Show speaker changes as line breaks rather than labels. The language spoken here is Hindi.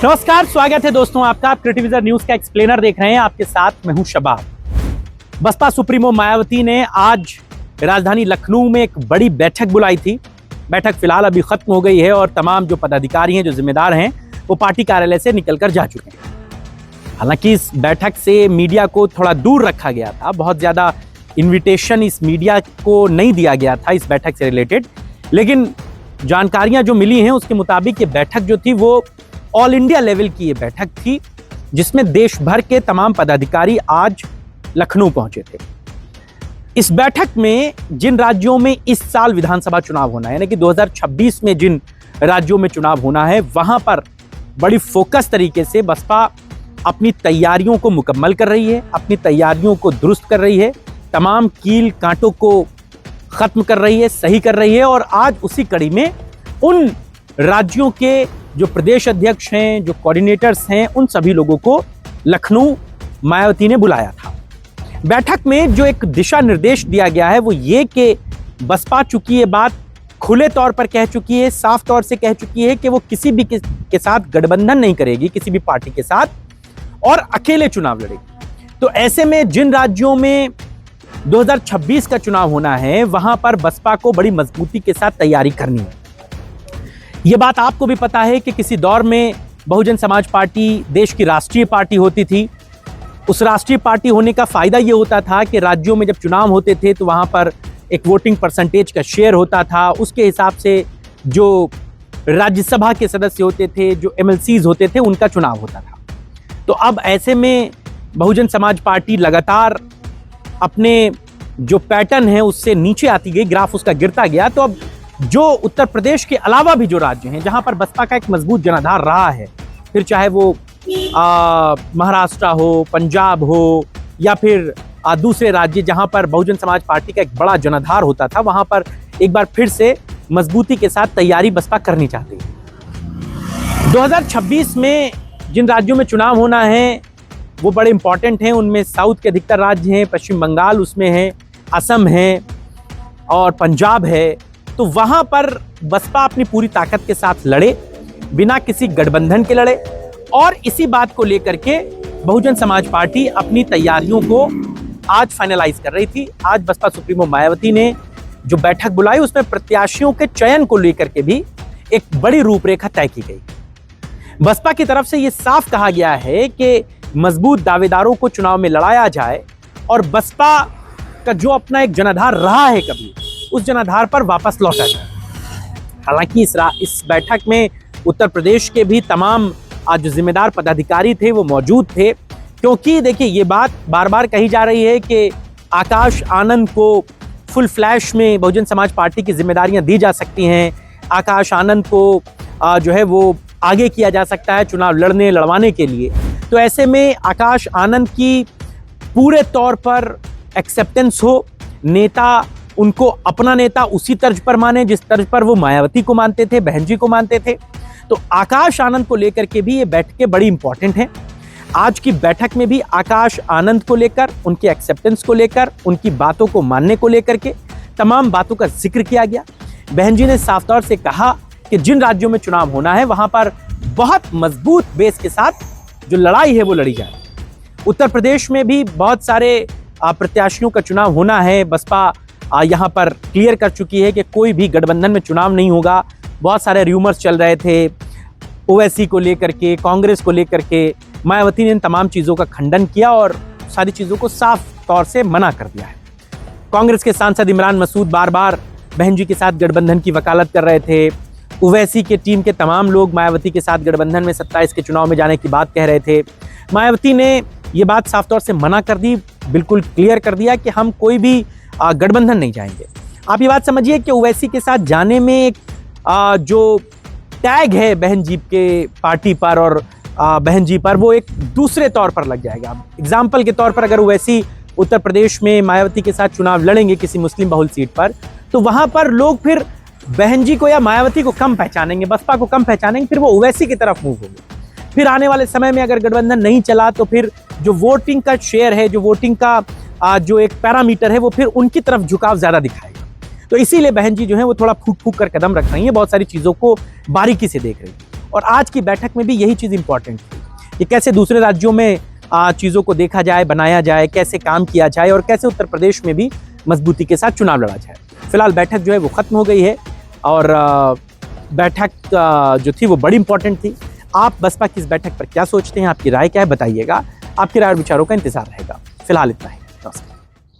नमस्कार, स्वागत है दोस्तों आपका। आप क्रिटिविजन न्यूज का एक्सप्लेनर देख रहे हैं। आपके साथ मैं हूं शबाब। बसपा सुप्रीमो मायावती ने आज राजधानी लखनऊ में एक बड़ी बैठक बुलाई थी। बैठक फिलहाल अभी खत्म हो गई है और तमाम जो पदाधिकारी हैं, जो जिम्मेदार हैं, वो पार्टी कार्यालय से निकलकर जा चुके हैं। हालांकि इस बैठक से मीडिया को थोड़ा दूर रखा गया था। बहुत ज्यादा इन्विटेशन इस मीडिया को नहीं दिया गया था इस बैठक से रिलेटेड, लेकिन जानकारियां जो मिली हैं उसके मुताबिक ये बैठक जो थी वो ऑल इंडिया लेवल की ये बैठक थी, जिसमें देश भर के तमाम पदाधिकारी आज लखनऊ पहुंचे थे। इस बैठक में जिन राज्यों में इस साल विधानसभा चुनाव होना है, यानी कि 2026 में जिन राज्यों में चुनाव होना है, वहां पर बड़ी फोकस तरीके से बसपा अपनी तैयारियों को मुकम्मल कर रही है, अपनी तैयारियों को दुरुस्त कर रही है, तमाम कील कांटों को खत्म कर रही है, सही कर रही है। और आज उसी कड़ी में उन राज्यों के जो प्रदेश अध्यक्ष हैं, जो कोऑर्डिनेटर्स हैं, उन सभी लोगों को लखनऊ मायावती ने बुलाया था। बैठक में जो एक दिशा निर्देश दिया गया है वो ये कि बसपा चूंकि ये बात खुले तौर पर कह चुकी है, साफ तौर से कह चुकी है कि वो किसी भी के साथ गठबंधन नहीं करेगी, किसी भी पार्टी के साथ, और अकेले चुनाव लड़ेगी। तो ऐसे में जिन राज्यों में 2026 का चुनाव होना है, वहां पर बसपा को बड़ी मजबूती के साथ तैयारी करनी है। ये बात आपको भी पता है कि किसी दौर में बहुजन समाज पार्टी देश की राष्ट्रीय पार्टी होती थी। उस राष्ट्रीय पार्टी होने का फायदा ये होता था कि राज्यों में जब चुनाव होते थे तो वहां पर एक वोटिंग परसेंटेज का शेयर होता था। उसके हिसाब से जो राज्यसभा के सदस्य होते थे, जो एमएलसीज होते थे, उनका चुनाव होता था। तो अब ऐसे में बहुजन समाज पार्टी लगातार अपने जो पैटर्न है उससे नीचे आती गई, ग्राफ उसका गिरता गया। तो अब जो उत्तर प्रदेश के अलावा भी जो राज्य हैं जहां पर बसपा का एक मजबूत जनाधार रहा है, फिर चाहे वो महाराष्ट्र हो, पंजाब हो, या फिर दूसरे राज्य जहां पर बहुजन समाज पार्टी का एक बड़ा जनाधार होता था, वहां पर एक बार फिर से मजबूती के साथ तैयारी बसपा करनी चाहती है। 2026 में जिन राज्यों में चुनाव होना है वो बड़े इंपॉर्टेंट हैं। उनमें साउथ के अधिकतर राज्य हैं, पश्चिम बंगाल उसमें है, असम है और पंजाब है। तो वहां पर बसपा अपनी पूरी ताकत के साथ लड़े, बिना किसी गठबंधन के लड़े। और इसी बात को लेकर के बहुजन समाज पार्टी अपनी तैयारियों को आज फाइनलाइज कर रही थी। आज बसपा सुप्रीमो मायावती ने जो बैठक बुलाई उसमें प्रत्याशियों के चयन को लेकर के भी एक बड़ी रूपरेखा तय की गई। बसपा की तरफ से यह साफ कहा गया है कि मजबूत दावेदारों को चुनाव में लड़ाया जाए और बसपा का जो अपना एक जनाधार रहा है कभी, उस जनाधार पर वापस लौटा जाए। हालांकि इस बैठक में उत्तर प्रदेश के भी तमाम जो जिम्मेदार पदाधिकारी थे वो मौजूद थे, क्योंकि देखिए ये बात बार बार कही जा रही है कि आकाश आनंद को फुल फ्लैश में बहुजन समाज पार्टी की जिम्मेदारियां दी जा सकती हैं। आकाश आनंद को जो है वो आगे किया जा सकता है चुनाव लड़वाने के लिए। तो ऐसे में आकाश आनंद की पूरे तौर पर एक्सेप्टेंस हो, नेता उनको अपना नेता उसी तर्ज पर माने जिस तर्ज पर वो मायावती को मानते थे, बहन जी को मानते थे। तो आकाश आनंद को लेकर के भी ये बैठकें बड़ी इंपॉर्टेंट हैं। आज की बैठक में भी आकाश आनंद को लेकर, उनके एक्सेप्टेंस को लेकर, उनकी बातों को मानने को लेकर के तमाम बातों का जिक्र किया गया। बहन जी ने साफ तौर से कहा कि जिन राज्यों में चुनाव होना है वहां पर बहुत मजबूत बेस के साथ जो लड़ाई है वो लड़ी जाए। उत्तर प्रदेश में भी बहुत सारे प्रत्याशियों का चुनाव होना है। बसपा यहाँ पर क्लियर कर चुकी है कि कोई भी गठबंधन में चुनाव नहीं होगा। बहुत सारे र्यूमर्स चल रहे थे ओवैसी को लेकर के, कांग्रेस को लेकर के। मायावती ने इन तमाम चीज़ों का खंडन किया और सारी चीज़ों को साफ तौर से मना कर दिया है। कांग्रेस के सांसद इमरान मसूद बार बार बहन जी के साथ गठबंधन की वकालत कर रहे थे। ओवैसी के टीम के तमाम लोग मायावती के साथ गठबंधन में 27 के चुनाव में जाने की बात कह रहे थे। मायावती ने ये बात साफ तौर से मना कर दी, बिल्कुल क्लियर कर दिया कि हम कोई भी गठबंधन नहीं जाएंगे। आप ये बात समझिए कि ओवैसी के साथ जाने में एक जो टैग है बहन जी के पार्टी पर और बहन जी पर, वो एक दूसरे तौर पर लग जाएगा। एग्जाम्पल के तौर पर अगर ओवैसी उत्तर प्रदेश में मायावती के साथ चुनाव लड़ेंगे किसी मुस्लिम बहुल सीट पर, तो वहां पर लोग फिर बहन जी को या मायावती को कम पहचानेंगे, बसपा को कम पहचानेंगे, फिर वो ओवैसी की तरफ मूव होंगे। फिर आने वाले समय में अगर गठबंधन नहीं चला तो फिर जो वोटिंग का शेयर है, जो वोटिंग का जो एक पैरामीटर है, वो फिर उनकी तरफ झुकाव ज्यादा दिखाएगा। तो इसीलिए बहन जी जो है वो थोड़ा फूक फूक कर कदम रख रही हैं, बहुत सारी चीजों को बारीकी से देख रही हैं। और आज की बैठक में भी यही चीज़ इंपॉर्टेंट थी कि कैसे दूसरे राज्यों में चीज़ों को देखा जाए, बनाया जाए, कैसे काम किया जाए और कैसे उत्तर प्रदेश में भी मजबूती के साथ चुनाव लड़ा जाए। फिलहाल बैठक जो है वो खत्म हो गई है और बैठक जो थी वो बड़ी इंपॉर्टेंट थी। आप बसपा की इस बैठक पर क्या सोचते हैं, आपकी राय क्या है, बताइएगा। आपकी राय और विचारों का इंतजार रहेगा। फिलहाल इतना ही, नमस्कार।